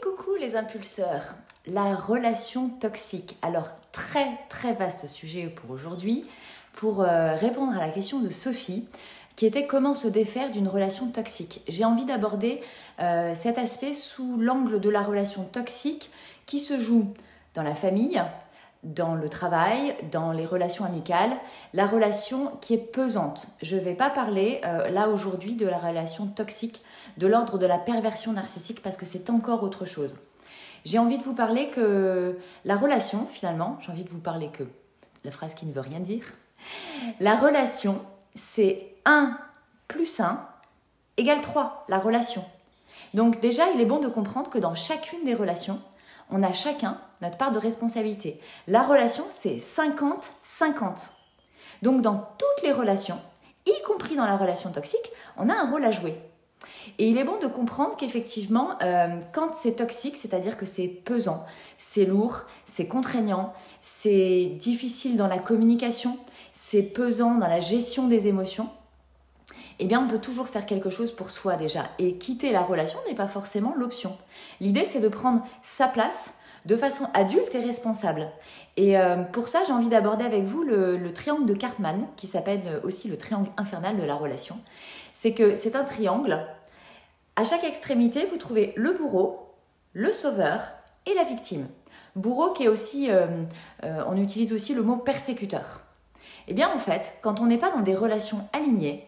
Coucou les impulseurs, la relation toxique. Alors très vaste sujet pour aujourd'hui, pour répondre à la question de Sophie, qui était comment se défaire d'une relation toxique. J'ai envie d'aborder cet aspect sous l'angle de la relation toxique qui se joue dans la famille, dans le travail, dans les relations amicales, la relation qui est pesante. Je ne vais pas parler là aujourd'hui de la relation toxique, de l'ordre de la perversion narcissique, parce que c'est encore autre chose. J'ai envie de vous parler que la relation, finalement, j'ai envie de vous parler que, la phrase qui ne veut rien dire, la relation, c'est 1 plus 1 égale 3, la relation. Donc déjà, il est bon de comprendre que dans chacune des relations, on a chacun notre part de responsabilité. La relation, c'est 50-50. Donc dans toutes les relations, y compris dans la relation toxique, on a un rôle à jouer. Et il est bon de comprendre qu'effectivement, quand c'est toxique, c'est-à-dire que c'est pesant, c'est lourd, c'est contraignant, c'est difficile dans la communication, c'est pesant dans la gestion des émotions, eh bien on peut toujours faire quelque chose pour soi déjà. Et quitter la relation n'est pas forcément l'option. L'idée, c'est de prendre sa place de façon adulte et responsable. Et pour ça, j'ai envie d'aborder avec vous le triangle de Karpman, qui s'appelle aussi le triangle infernal de la relation. C'est que c'est un triangle. À chaque extrémité, vous trouvez le bourreau, le sauveur et la victime. Bourreau qui est aussi, on utilise aussi le mot persécuteur. Eh bien en fait, quand on n'est pas dans des relations alignées,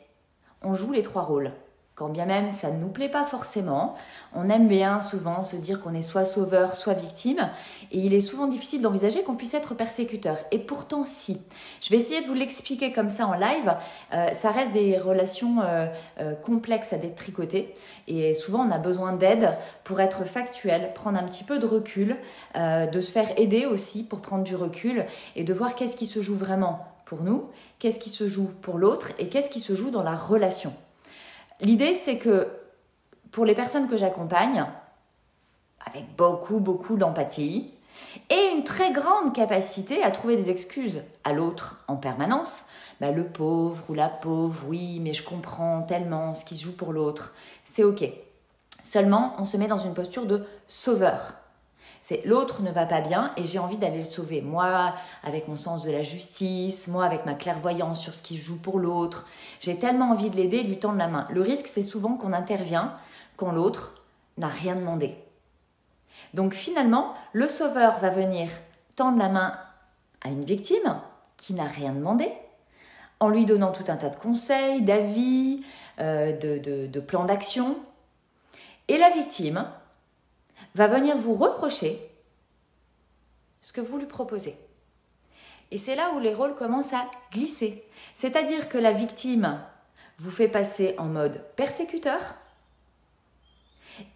on joue les 3 rôles. Quand bien même ça ne nous plaît pas forcément, on aime bien souvent se dire qu'on est soit sauveur, soit victime, et il est souvent difficile d'envisager qu'on puisse être persécuteur. Et pourtant si. Je vais essayer de vous l'expliquer comme ça en live. Ça reste des relations complexes à détricoter, et souvent on a besoin d'aide pour être factuel, prendre un petit peu de recul, de se faire aider aussi pour prendre du recul, et de voir qu'est-ce qui se joue vraiment pour nous, qu'est-ce qui se joue pour l'autre, et qu'est-ce qui se joue dans la relation. L'idée, c'est que pour les personnes que j'accompagne, avec beaucoup d'empathie et une très grande capacité à trouver des excuses à l'autre en permanence, le pauvre ou la pauvre, oui, mais je comprends tellement ce qui se joue pour l'autre, c'est ok. Seulement, on se met dans une posture de sauveur. C'est l'autre ne va pas bien et j'ai envie d'aller le sauver. Moi, avec mon sens de la justice, moi, avec ma clairvoyance sur ce qui se joue pour l'autre, j'ai tellement envie de l'aider et de lui tendre la main. Le risque, c'est souvent qu'on intervient quand l'autre n'a rien demandé. Donc finalement, le sauveur va venir tendre la main à une victime qui n'a rien demandé, en lui donnant tout un tas de conseils, d'avis, de plans d'action. Et la victime va venir vous reprocher ce que vous lui proposez. Et c'est là où les rôles commencent à glisser. C'est-à-dire que la victime vous fait passer en mode persécuteur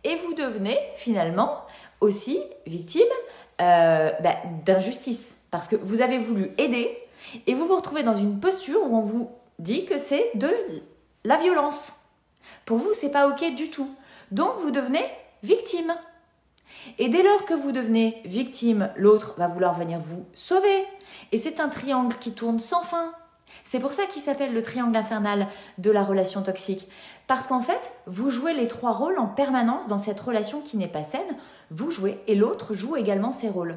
et vous devenez finalement aussi victime d'injustice. Parce que vous avez voulu aider et vous vous retrouvez dans une posture où on vous dit que c'est de la violence. Pour vous, c'est pas ok du tout. Donc vous devenez victime. Et dès lors que vous devenez victime, l'autre va vouloir venir vous sauver. Et c'est un triangle qui tourne sans fin. C'est pour ça qu'il s'appelle le triangle infernal de la relation toxique. Parce qu'en fait, vous jouez les 3 rôles en permanence dans cette relation qui n'est pas saine. Vous jouez et l'autre joue également ses rôles.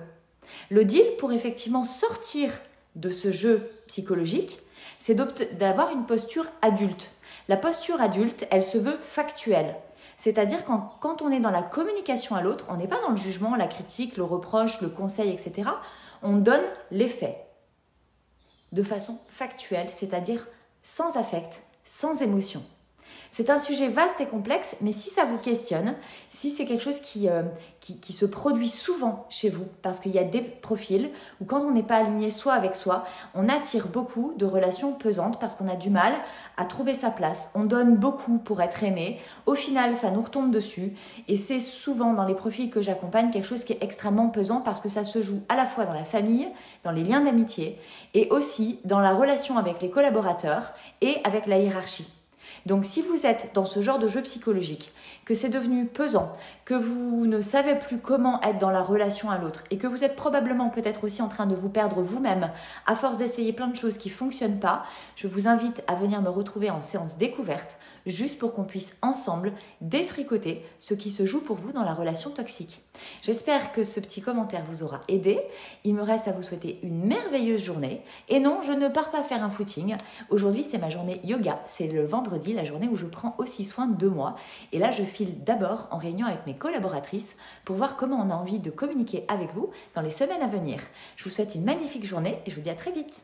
Le deal pour effectivement sortir de ce jeu psychologique, c'est d'avoir une posture adulte. La posture adulte, elle se veut factuelle. C'est-à-dire quand on est dans la communication à l'autre, on n'est pas dans le jugement, la critique, le reproche, le conseil, etc. On donne les faits de façon factuelle, c'est-à-dire sans affect, sans émotion. C'est un sujet vaste et complexe, mais si ça vous questionne, si c'est quelque chose qui se produit souvent chez vous, parce qu'il y a des profils où quand on n'est pas aligné soi avec soi, on attire beaucoup de relations pesantes parce qu'on a du mal à trouver sa place. On donne beaucoup pour être aimé. Au final, ça nous retombe dessus. Et c'est souvent dans les profils que j'accompagne quelque chose qui est extrêmement pesant parce que ça se joue à la fois dans la famille, dans les liens d'amitié et aussi dans la relation avec les collaborateurs et avec la hiérarchie. Donc si vous êtes dans ce genre de jeu psychologique, que c'est devenu pesant, que vous ne savez plus comment être dans la relation à l'autre et que vous êtes probablement peut-être aussi en train de vous perdre vous-même à force d'essayer plein de choses qui ne fonctionnent pas, je vous invite à venir me retrouver en séance découverte juste pour qu'on puisse ensemble détricoter ce qui se joue pour vous dans la relation toxique. J'espère que ce petit commentaire vous aura aidé. Il me reste à vous souhaiter une merveilleuse journée. Et non, je ne pars pas faire un footing. Aujourd'hui, c'est ma journée yoga. C'est le vendredi, la journée où je prends aussi soin de moi. Et là, je file d'abord en réunion avec mes collaboratrices pour voir comment on a envie de communiquer avec vous dans les semaines à venir. Je vous souhaite une magnifique journée et je vous dis à très vite.